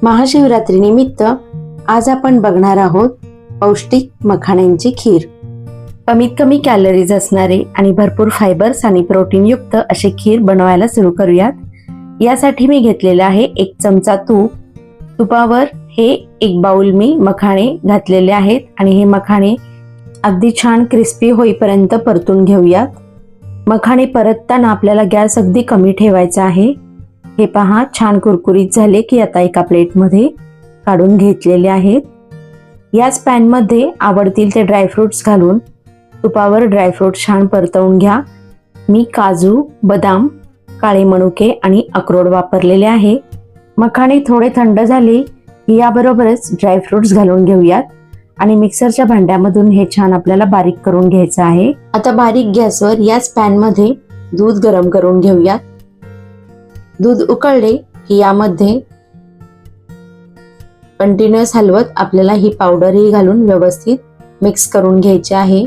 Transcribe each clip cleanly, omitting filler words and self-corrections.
महाशिवरात्रीनिमित्त आज आपण बघणार आहोत पौष्टिक मखाण्यांची खीर। कमीत कमी कॅलरीज असणारे आणि भरपूर फायबर्स आणि प्रोटीन युक्त अशी खीर बनवायला सुरू करूयात। यासाठी मी घेतलेला आहे 1 चमचा तूप। तुपावर हे 1 बाउल मी मखाणे घातलेले आहेत आणि हे मखाणे अगदी छान क्रिस्पी होईपर्यंत परतून घेऊयात। मखाणे परतताना आपल्याला गॅस अगदी कमी ठेवायचा आहे। हे पहा छान कुरकुरीत झाले की आता एका प्लेटमध्ये काढून घेतलेले आहेत। याच पॅन मध्ये आवडतील ते ड्रायफ्रुट्स घालून तुपावर ड्रायफ्रुट छान परतवून घ्या। मी काजू, बदाम, काळे मनुके आणि अक्रोड वापरलेले आहे। मखाणे थोडे थंड झाले की याबरोबरच ड्रायफ्रुट्स घालून घेऊयात आणि मिक्सरच्या भांड्यामधून हे छान आपल्याला बारीक करून घ्यायचं आहे। आता बारीक गॅसवर याच पॅन मध्ये दूध गरम करून घेऊयात। दूध उकळले की यामध्ये कंटिन्युअस हलवत आपल्याला ही पावडरही घालून व्यवस्थित मिक्स करून घ्यायची आहे।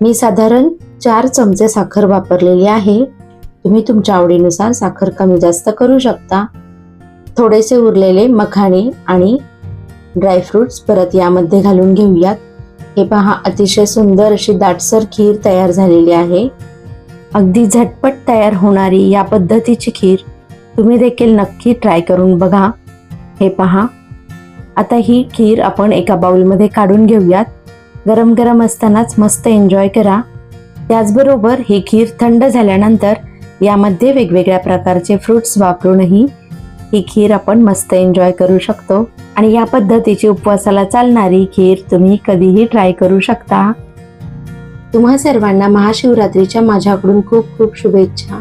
मी साधारण 4 चमचे साखर वापरलेली आहे। तुम्ही तुमच्या आवडीनुसार साखर कमी जास्त करू शकता। थोडेसे उरलेले मखाणे आणि ड्रायफ्रुट्स परत यामध्ये घालून घेऊयात। हे पहा अतिशय सुंदर अशी दाटसर खीर तयार झालेली आहे। अगदी झटपट तयार होणारी या पद्धतीची खीर तुम्ही देखील नक्की ट्राय करून बघा। हे पहा आता ही खीर आपण एका बाउलमध्ये काढून घेऊयात। गरम गरम असतानाच मस्त एन्जॉय करा। त्याचबरोबर ही खीर थंड झाल्यानंतर यामध्ये वेगवेगळ्या प्रकारचे फ्रुट्स वापरूनही ही खीर आपण मस्त एन्जॉय करू शकतो आणि या पद्धतीची उपवासाला चालणारी खीर तुम्ही कधीही ट्राय करू शकता। तुम्हा सर्वांना महाशिवरात्रीच्या माझ्याकडून खूप खूप शुभेच्छा।